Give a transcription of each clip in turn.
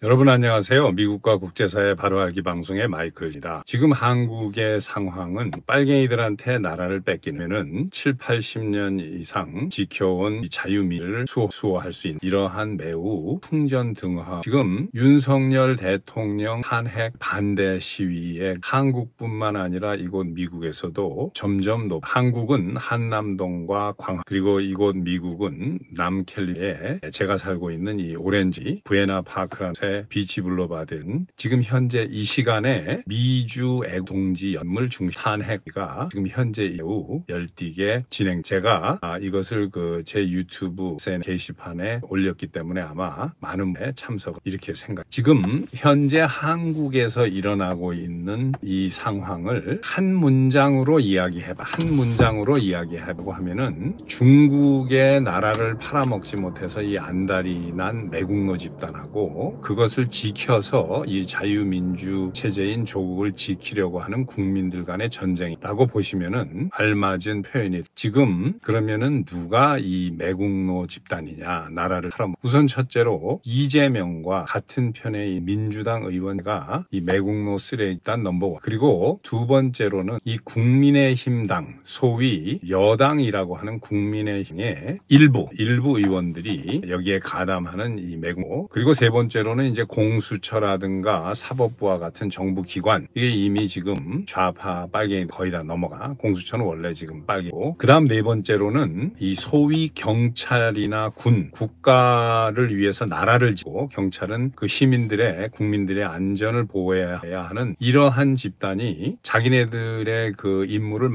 여러분 안녕하세요. 미국과 국제사회 바로 알기 방송의 마이클입니다. 지금 한국의 상황은 빨갱이들한테 나라를 뺏기면은 7, 80년 이상 지켜온 이 자유민주를 수호할 수 있는 이러한 매우 풍전등화 지금 윤석열 대통령 탄핵 반대 시위에 한국뿐만 아니라 이곳 미국에서도 점점 한국은 한남동과 광화 그리고 이곳 미국은 남캘리에 제가 살고 있는 이 오렌지 부에나 파크라는 비치 블루바드는 지금 현재 이 시간에 미주 애동지 연물 중심 탄핵가 지금 현재 매우 열띠게 진행. 제가 이것을 제 유튜브 게시판에 올렸기 때문에 아마 많은 분의 참석 이렇게 생각. 지금 현재 한국에서 일어나고 있는 이 상황을 한 문장으로 이야기해봐. 한 문장으로 이야기해보고 하면은 중국의 나라를 팔아먹지 못해서 이 안달이 난 매국노 집단하고 그것을 지켜서 이 자유민주 체제인 조국을 지키려고 하는 국민들 간의 전쟁이라고 보시면은 알맞은 표현이. 지금 그러면은 누가 이 매국노 집단이냐 나라를 팔아먹. 우선 첫째로 이재명과 같은 편의 민주당 의원가 이 매국노 쓰레기단 넘버원. 그리고 두 번째로는 이 국민의힘당 소위 여당이라고 하는 국민의힘의 일부 의원들이 여기에 가담하는 이 매국노. 그리고 세 번째로는 이제 공수처라든가 사법부와 같은 정부 기관 이게 이미 지금 좌파 빨갱이 거의 다 넘어가. 공수처는 원래 지금 빨개고 그다음 네 번째로는 이 소위 경찰이나 군 국가를 위해서 나라를 지고 경찰은 그 시민들의 국민들의 안전을 보호해야 하는 이러한 집단이 자기네들의 그 임무를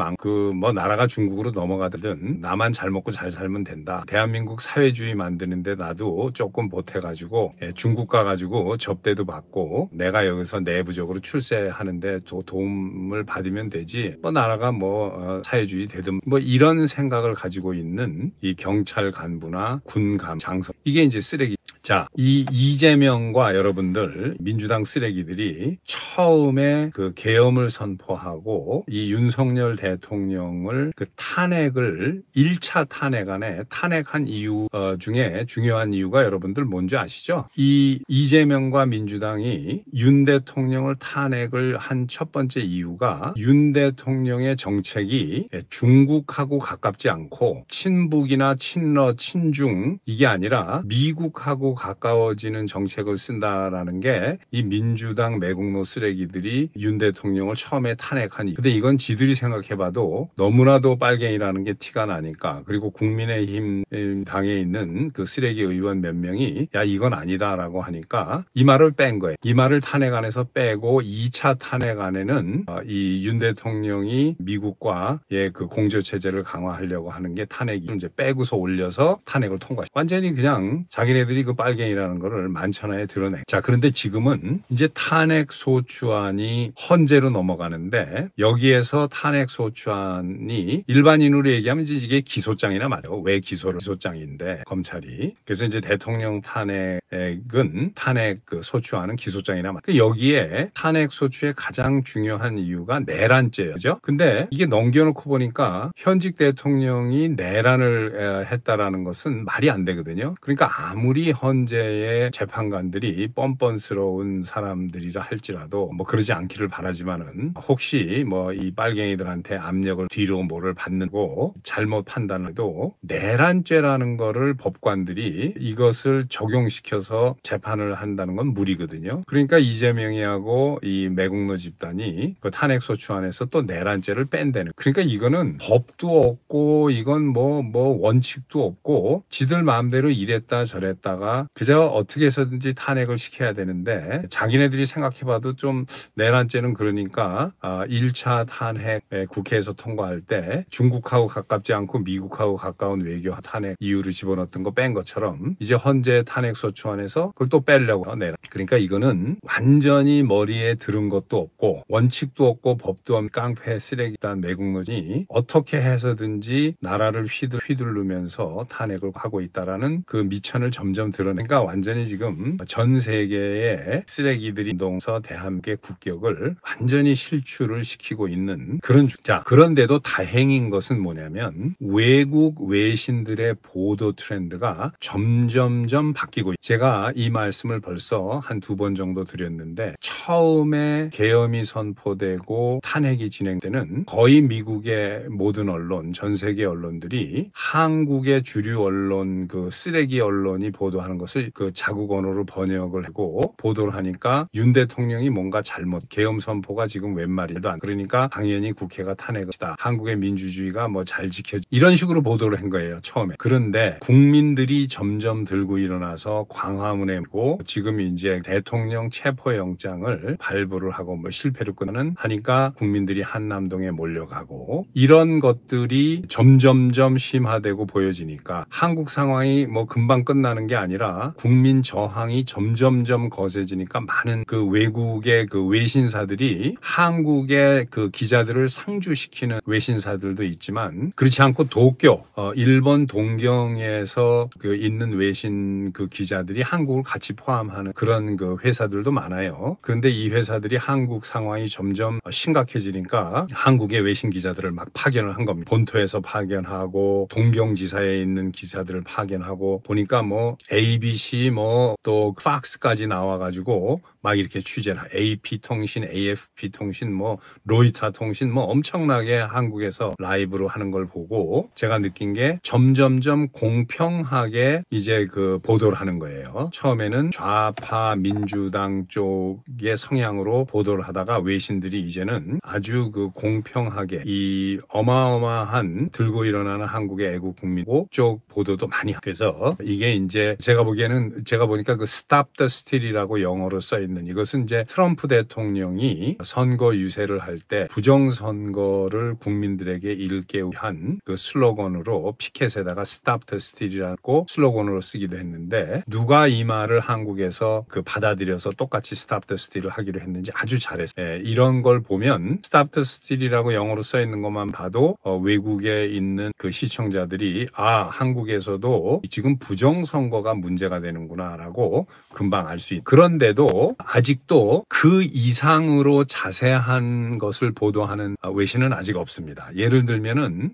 뭐 나라가 중국으로 넘어가든 나만 잘 먹고 잘 살면 된다. 대한민국 사회주의 만드는데 나도 조금 보태가지고 중국 가가지고 접대도 받고 내가 여기서 내부적으로 출세하는데 도움을 받으면 되지. 뭐 나라가 사회주의 되든 뭐 이런 생각을 가지고 있는 이 경찰 간부나 군감 장성 이게 이제 쓰레기. 자, 이 이재명과 여러분들 민주당 쓰레기들이 처음에 그 계엄을 선포하고 이 윤석열 대통령을 그 탄핵을 1차 탄핵 안에 탄핵한 이유 중에 중요한 이유가 여러분들 뭔지 아시죠? 이 이재명과 민주당이 윤 대통령을 탄핵을 한 첫 번째 이유가 윤 대통령의 정책이 중국하고 가깝지 않고 친북이나 친러, 친중 이게 아니라 미국하고 가까워지는 정책을 쓴다라는 게 이 민주당 매국노 쓰레기들이 윤 대통령을 처음에 탄핵한 이유. 근데 이건 지들이 생각해봐도 너무나도 빨갱이라는 게 티가 나니까. 그리고 국민의힘 당에 있는 그 쓰레기 의원 몇 명이 야 이건 아니다라고 하니까 이 말을 뺀 거예요. 이 말을 탄핵안에서 빼고 2차 탄핵안에는 이 윤 대통령이 미국과의 그 공조 체제를 강화하려고 하는 게 탄핵이 이제 빼고서 올려서 탄핵을 통과했어요. 완전히 그냥 자기네들이 그 빨갱이라는 거를 만천하에 드러내. 자, 그런데 지금은 이제 탄핵 소추안이 헌재로 넘어가는데 여기에서 탄핵 소추안이 일반인으로 얘기하면 이게 기소장이나 맞아요. 왜 기소장인데 검찰이. 그래서 이제 대통령 탄핵은 탄핵 그 소추안은 기소장이나 맞아요. 여기에 탄핵 소추의 가장 중요한 이유가 내란죄예요. 그죠? 근데 이게 넘겨놓고 보니까 현직 대통령이 내란을 했다라는 것은 말이 안 되거든요. 그러니까 아무리 헌재의 재판관들이 뻔뻔스러운 사람들이라 할지라도 뭐 그러지 않기를 바라지만은 혹시 뭐 이 빨갱이들한테 압력을 뒤로 뭐를 받는고 잘못 판단해도 내란죄라는 거를 법관들이 이것을 적용시켜서 재판을 한다는 건 무리거든요. 그러니까 이재명이하고 이 매국노 집단이 그 탄핵 소추안에서 또 내란죄를 뺀다는. 그러니까 이거는 법도 없고 이건 뭐 원칙도 없고 지들 마음대로 이랬다 저랬다가 그저 어떻게 해서든지 탄핵을 시켜야 되는데 자기네들이 생각해봐도 좀 내란죄는 그러니까 1차 탄핵 국회에서 통과할 때 중국하고 가깝지 않고 미국하고 가까운 외교 탄핵 이유를 집어넣었던 거 뺀 것처럼 이제 헌재 탄핵 소추안에서 그걸 또 빼려고 내라. 그러니까 이거는 완전히 머리에 들은 것도 없고 원칙도 없고 법도 없는 깡패 쓰레기단 매국노지 어떻게 해서든지 나라를 휘두르면서 탄핵을 하고 있다라는 그 미천을 점점 드러내. 그러니까 완전히 지금 전 세계의 쓰레기들이 동서 대한민국의 국격을 완전히 실추를 시키고 있는 그런 자, 그런데도 다행인 것은 뭐냐면 외국 외신들의 보도 트렌드가 점점점 바뀌고 제가 이 말씀을 벌써 한 2번 정도 드렸는데 처음에 계엄이 선포되고 탄핵이 진행되는 거의 미국의 모든 언론, 전 세계 언론들이 한국의 주류 언론 그 쓰레기 언론이 보도하는 것을 그 자국 언어로 번역을 하고 보도를 하니까 윤 대통령이 뭔가 잘못 계엄 선포가 지금 웬 말이도 안 그러니까 당연히 국회가 탄핵이다. 한국의 민주주의가 뭐 잘 지켜 이런 식으로 보도를 한 거예요. 처음에. 그런데 국민들이 점점 들고 일어나서 광화문에 오고 지금 이제 대통령 체포영장을 발부를 하고 뭐 실패를 끝나는 하니까 국민들이 한남동에 몰려가고 이런 것들이 점점점 심화되고 보여지니까 한국 상황이 뭐 금방 끝나는 게 아니라 국민 저항이 점점점 거세지니까 많은 그 외국의 그 외신사들이 한국의 그 기자들을 상주시키는 외신사들도 있지만 그렇지 않고 도쿄, 일본 동경에서 그 있는 외신 그 기자들이 한국을 같이 포함하는 그런 그 회사들도 많아요. 그런데 이 회사들이 한국 상황이 점점 심각해지니까 한국의 외신 기자들을 막 파견을 한 겁니다. 본토에서 파견하고 동경지사에 있는 기자들을 파견하고 보니까 뭐 ABC 뭐 또 팍스까지 나와가지고 막 이렇게 취재를 AP통신, AFP통신, 뭐 로이터 통신 뭐 엄청나게 한국에서 라이브로 하는 걸 보고 제가 느낀 게 점점점 공평하게 이제 그 보도를 하는 거예요. 처음에는 좌파 민주당 쪽의 성향으로 보도를 하다가 외신들이 이제는 아주 그 공평하게 이 어마어마한 들고 일어나는 한국의 애국 국민고 쪽 보도도 많이 그래서 이게 이제 제가 보기에는 제가 보니까 그 Stop the Steal이라고 영어로 써 있는 이것은 이제 트럼프 대통령이 선거 유세를 할 때 부정선거를 국민들에게 읽게 위한 그 슬로건으로 피켓에다가 Stop the Steal이라고 슬로건으로 쓰기도 했는데 누가 이 말을 한국에서 그 받아들여서 똑같이 Stop the Steal을 하기로 했는지 아주 잘했어요. 예, 이런 걸 보면 Stop the Steal이라고 영어로 써 있는 것만 봐도 외국에 있는 그 시청자들이 아 한국에서도 지금 부정선거가 문제가 되는구나라고 금방 알 수 있는 그런데도 아직도 그 이상으로 자세한 것을 보도하는 외신은 아직 없습니다. 예를 들면은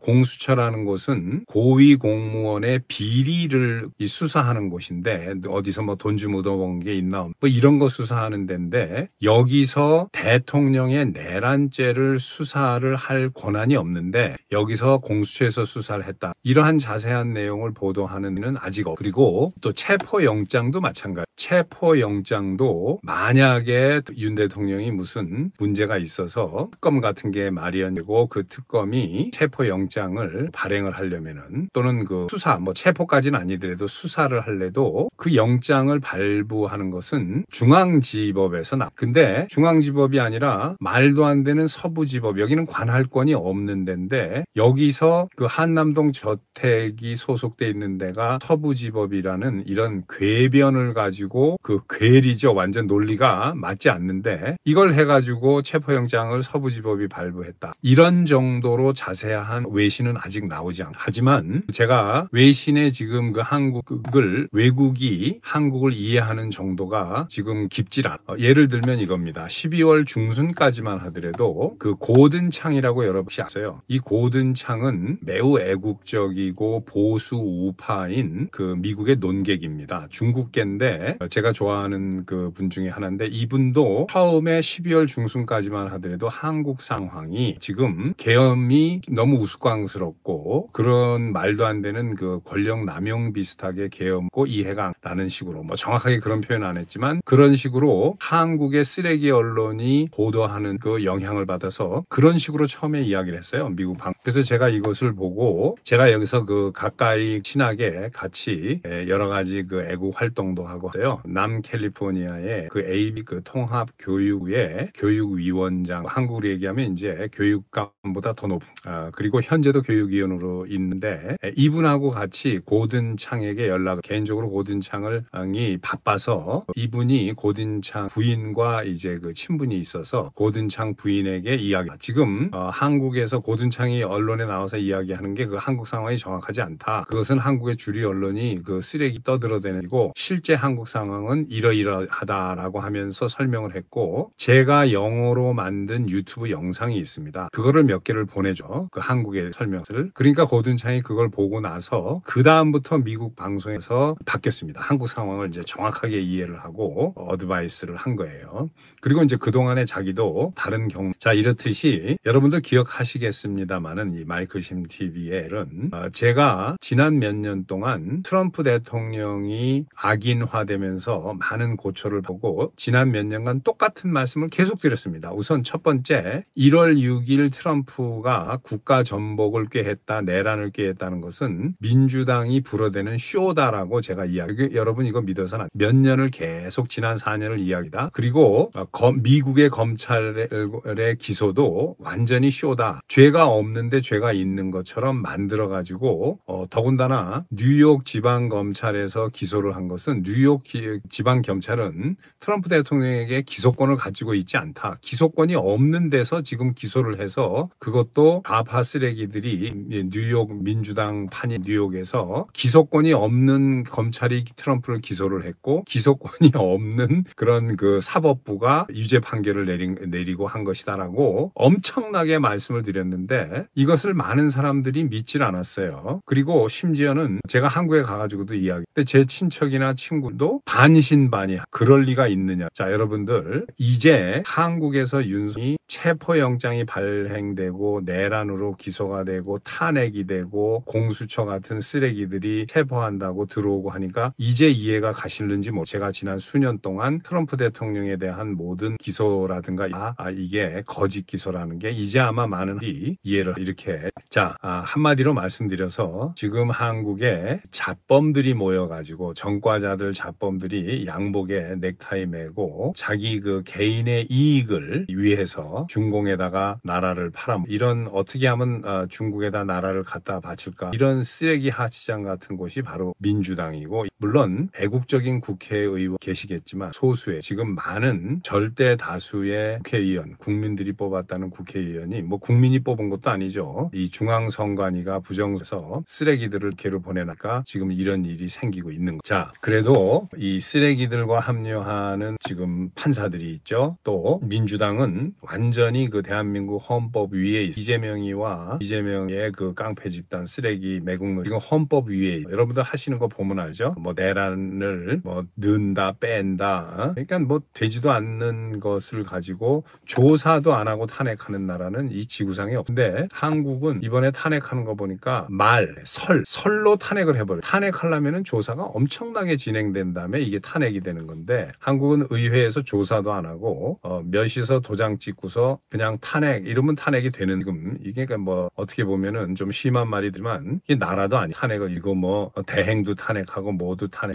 공수처라는 곳은 고위 공무원의 비리를 수사하는 곳인데 어디서 뭐 돈 좀 묻어본 게 있나 뭐 이런 거 수사하는 데인데 여기서 대통령의 내란죄를 수사를 할 권한이 없는데 여기서 공수처에서 수사를 했다. 이러한 자세한 내용을 보도하는 데는 아직 없고 그리고 또 체포영장도 마찬가지. 체포영장도 만약에 윤 대통령이 무슨 문제가 있어서 특검 같은 게 마련되고 그 특검이 체포영장을 발행을 하려면은 또는 그 수사 뭐 체포까지는 아니더라도 수사를 할래도 그 영장을 발부하는 것은 중앙지법에서 근데 중앙지법이 아니라 말도 안 되는 서부지법 여기는 관할권이 없는 데인데 여기서 그 한남동 저택이 소속돼 있는 데가 서부지법이라는 이런 궤변을 가지고 그 괴리죠. 완전 논리가 맞지 않는데 이걸 해가지고 체포영장을 서부지법이 발부했다. 이런 정도로 자세한 외신은 아직 나오지 않고 하지만 제가 외신의 지금 그 한국을 외국이 한국을 이해하는 정도가 지금 깊질 않아. 예를 들면 이겁니다. 12월 중순까지만 하더라도 그 고든창이라고 여러분이 아세요. 이 고든창은 매우 애국적이고 보수 우파인 그 미국의 논객입니다. 중국계인데 제가 좋아하는 그 분 중에 하나인데 이분도 처음에 12월 중순까지만 하더라도 한국 상황이 지금 계엄이 너무 우스꽝스럽고 그런 말도 안 되는 그 권력 남용 비슷하게 계엄고 이해가 라는 식으로 뭐 정확하게 그런 표현 안 했지만 그런 식으로 한국의 쓰레기 언론이 보도하는 그 영향을 받아서 그런 식으로 처음에 이야기를 했어요. 미국 방. 그래서 제가 이것을 보고 제가 여기서 그 가까이 친하게 같이 여러 가지 그 애국 활동도 하고 있어요. 남캘리포니아의 그 AB 그 통합교육의 교육위원장, 한국으로 얘기하면 이제 교육감보다 더 높은, 그리고 현재도 교육위원으로 있는데, 이분하고 같이 고든창에게 개인적으로 고든창이 바빠서 이분이 고든창 부인과 이제 그 친분이 있어서 고든창 부인에게 지금 한국에서 고든창이 언론에 나와서 이야기하는 게 그 한국 상황이 정확하지 않다. 그것은 한국의 주류 언론이 그 쓰레기 떠들어대고 실제 한국 상황은 이러이러하다라고 하면서 설명을 했고, 제가 영어로 만든 유튜브 영상이 있습니다. 그거를 몇 개를 보내줘. 그 한국의 설명을. 그러니까 고든창이 그걸 보고 나서 그 다음부터 미국 방송에서 바뀌었습니다. 한국 상황을 이제 정확하게 이해를 하고 어드바이스를 한 거예요. 그리고 이제 그동안에 자기도 다른 자, 이렇듯이 여러분들 기억하시겠습니다만은 이 마이클 심 TV에는 제가 지난 몇 년 동안 트럼프 대통령이 악인화되면서 많은 고초를 보고 지난 몇 년간 똑같은 말씀을 계속 드렸습니다. 우선 첫 번째, 1월 6일 트럼프가 국가 전복을 꾀했다, 내란을 꾀했다는 것은 민주당이 불어대는 쇼다라고 제가 여러분 이거 믿어서는 몇 년을 계속 지난 4년을 이야기다. 그리고 미국의 검찰의 기소도 완전히 쇼다. 죄가 없는데 죄가 있는 것처럼 만들어가지고 더군다나 뉴욕 지방검찰에서 기소를 한 것은 뉴욕 지방경찰은 트럼프 대통령에게 기소권을 가지고 있지 않다. 기소권이 없는 데서 지금 기소를 해서 그것도 좌파 쓰레기들이 뉴욕 민주당 판이 뉴욕에서 기소권이 없는 검찰이 트럼프를 기소를 했고 기소권이 없는 그런 그 사법부가 유죄 판결을 내리고 한 것이다라고 엄청나게 말씀을 드렸는데 이것을 많은 사람들이 믿질 않았어요. 그리고 심지어는 제가 한국에 가가지고도 근데 제 친척이나 친구도 반신반의 그럴 리가 있느냐. 자, 여러분들 이제 한국에서 윤석열이 체포영장이 발행되고 내란으로 기소가 되고 탄핵이 되고 공수처 같은 쓰레기들이 체포한다고 들어오고 하니까 이제 이해가 가실는지 제가 지난 수년 동안 트럼프 대통령에 대한 모든 기소라든가 이게 거짓 기소라는 게 이제 아마 많은 이해를 이렇게 한마디로 말씀드려서 지금 한국에 잡범들이 모여가지고 전과자들 잡범들이 양복에 넥타이 매고 자기 그 개인의 이익을 위해서 중공에다가 나라를 이런 어떻게 하면 중국에다 나라를 갖다 바칠까 이런 쓰레기 하치장 같은 곳이 바로 민주당이고 물론 애국적인 국회의원 계시겠지만 소수의 지금 많은 절대 다수의 국회의원 국민들이 뽑았다는 국회의원이 국민이 뽑은 것도 아니죠. 이 중앙선관위가 부정해서 쓰레기들을 개로 보내니까 지금 이런 일이 생기고 있는 거. 자, 그래도 이 쓰레기들과 합류하는 지금 판사들이 있죠. 또 민주당은 완전히 그 대한민국 헌법 위에 이재명의 그 깡패 집단 쓰레기 매국노 지금 헌법 위에 여러분들 하시는 거 보면 알죠. 내란을 넣는다 뺀다. 그러니까 되지도 않는 것을 가지고 조사도 안 하고 탄핵하는 나라는 이 지구상에 없는데 한국은 이번에 탄핵하는 거 보니까 설로 탄핵을 해버려요. 탄핵하려면은 조사가 엄청나게 진행된 다음에 이게 탄핵이 되는 건데 한국은 의회에서 조사도 안 하고 몇이서 도장 찍고서 그냥 탄핵 이러면 탄핵이 되는 이게 어떻게 보면은 좀 심한 말이지만 이게 나라도 아니 탄핵을 이거 대행도 탄핵하고 모두 탄핵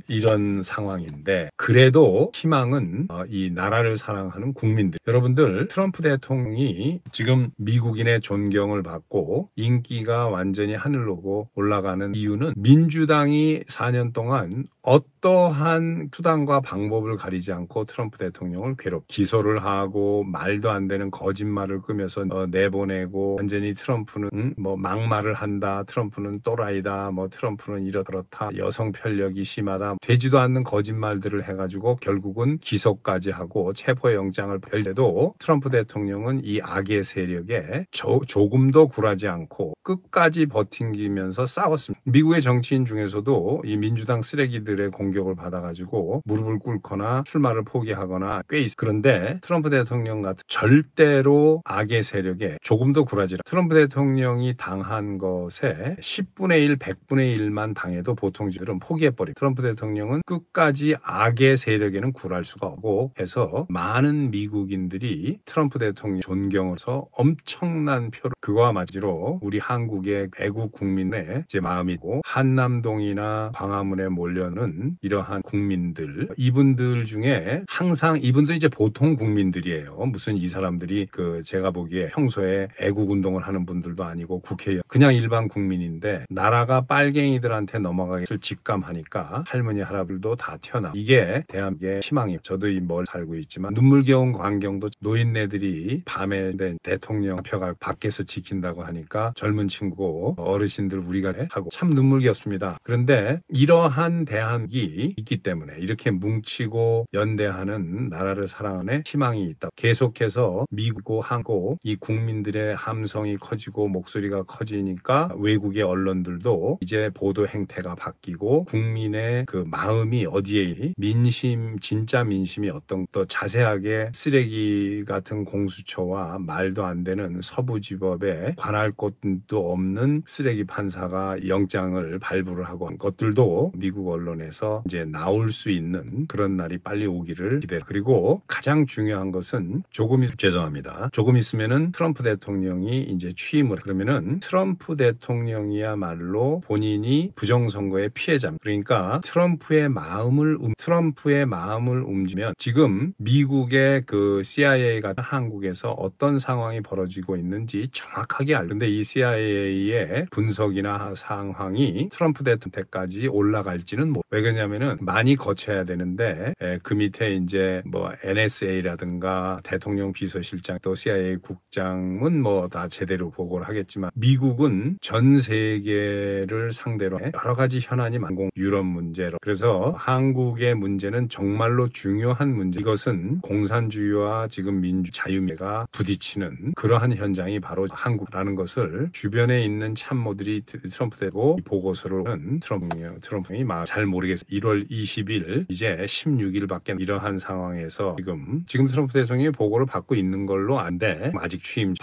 이런 상황인데 그래도 희망은 이 나라를 사랑하는 국민들 여러분들 트럼프 대통령이 지금 미국인의 존경을 받고 인기가 완전히 하늘로 올라가는 이유는 민주당이 4년 동안 어떠한 수단과 방법을 가리지 않고 트럼프 대통령을 기소를 하고 말도 안 되는 거짓말을 꾸며서 내보내고 완전히 트럼프는 막말을 한다. 트럼프는 또라이다. 트럼프는 이렇다. 여성 편력이 심하다. 되지도 않는 거짓말들을 해가지고 결국은 기소까지 하고 체포영장을 펼때도 트럼프 대통령은 이 악의 세력에 조금도 굴하지 않고 끝까지 버팅기면서 싸웠습니다. 미국의 정치인 중에서도 이 민주당 쓰레기들의 공격을 받아가지고 무릎을 꿇거나 출마를 포기하거나 꽤 있어요. 그런데 트럼프 대통령 같은 절대로 악의 세력에 조금도 굴하지 않아요. 트럼프 대통령이 당한 것에 10분의 1, 100분의 1만 당해도 보통 지들은 포기해버립니다. 트럼프 대통령은 끝까지 악의 세력에는 굴할 수가 없고 해서 많은 미국인들이 트럼프 대통령 존경해서 엄청난 표를 그와 마지로 우리 한국의 애국 국민의 이제 마음이고 한남동이나 광화문에 몰려는 이러한 국민들 이분들 중에 항상 이분들 이제 보통 국민들이에요. 무슨 이 사람들이 제가 보기에 평소에 애국 운동을 하는 분들도 아니고 국회의원 그냥 일반 국민인데 나라가 빨갱이들한테 넘어가기를 직감하니까 할머니 할아버지도 다 튀어나 이게 대한민국의 희망이에요. 저도 이 뭘 살고 있지만 눈물겨운 광경도 노인네들이 밤에 대통령 표가 밖에서 지킨다고 하니까 젊은 친구 어르신들 우리가 하고 참 눈물겼습니다. 그런데 이러한 대한민국이 있기 때문에 이렇게 뭉치고 연대하는 나라를 사랑하는 희망이 있다. 계속해서 미국고 한국 이 국민들의 함성이 커지고 목소리가 커지니까 외국의 언론들도 이제 보도 행태가 바뀌고 국민의 그 마음이 어디에 민심 진짜 민심이 어떤 또 자세하게 쓰레기 같은 공수처와 말도 안 되는 서부지법에 관할 것도 없는 쓰레기 판사가 영장을 발부를 하고 한 것들도 미국 언론에서 이제 나올 수 있는 그런 날이 빨리 오기를 기대. 그리고 가장 중요한 것은 조금 있으면은 트럼프 대통령이 이제 취임을 그러면은 트럼프 대통령이야말로 본인이 부정선거의 피해자입니다. 그러니까 트럼프의 마음을 움직이면 지금 미국의 그 CIA가 한국에서 어떤 상황이 벌어지고 있는지 정확하게 알는데 이 CIA의 분석이나 상황이 트럼프 대통령까지 올라갈지는 왜 그러냐면은 많이 거쳐야 되는데 그 밑에 이제 뭐 NSA라든가 대통령 비서실장 또 CIA 국장은 뭐 다 제대로 보고를 하겠지만 미국은 전 세계를 상대로 여러 가지 현안이 많고 유럽 문제로 그래서 한국의 문제는 정말로 중요한 문제. 이것은 공산주의와 지금 민주 자유미가 부딪히는 그러한 현장이 바로 한국이라는 것을 주변에 있는 참모들이 트럼프 되고 보고서로는 트럼프이 잘 모르겠어요. 1월 20일 이제 16일밖에 이러한 상황에서 지금 트럼프 대통령이 보고를 받고 있는 걸로 안돼 아직 취임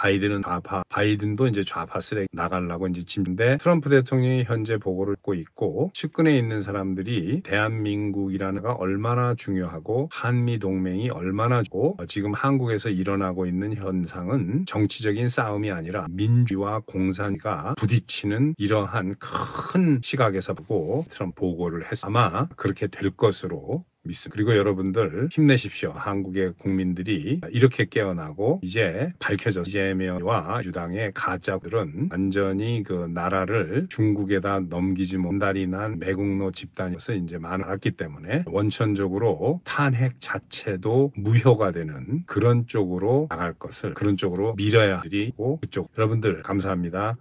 바이든도 이제 좌파 쓰레기 나가려고 이제 짐인데 트럼프 대통령이 현재 보고를 받고 있고 측근에 있는 사람들이 대한민국이라는 가 얼마나 중요하고 한미 동맹이 얼마나 좋고 지금 한국에서 일어나고 있는 현상은 정치적인 싸움이 아니라 민주와 공산주의가 부딪히는 이러한 큰 시각에서 보고 트럼프 보고를 했습니다. 아마 그렇게 될 것으로 믿습니다. 그리고 여러분들 힘내십시오. 한국의 국민들이 이렇게 깨어나고 이제 밝혀져서 이재명과 민주당의 가짜들은 완전히 그 나라를 중국에다 넘기지 못한다리 난 매국노 집단이어서 이제 많았기 때문에 원천적으로 탄핵 자체도 무효가 되는 그런 쪽으로 나갈 것을 그런 쪽으로 밀어야 하고 그쪽 여러분들 감사합니다.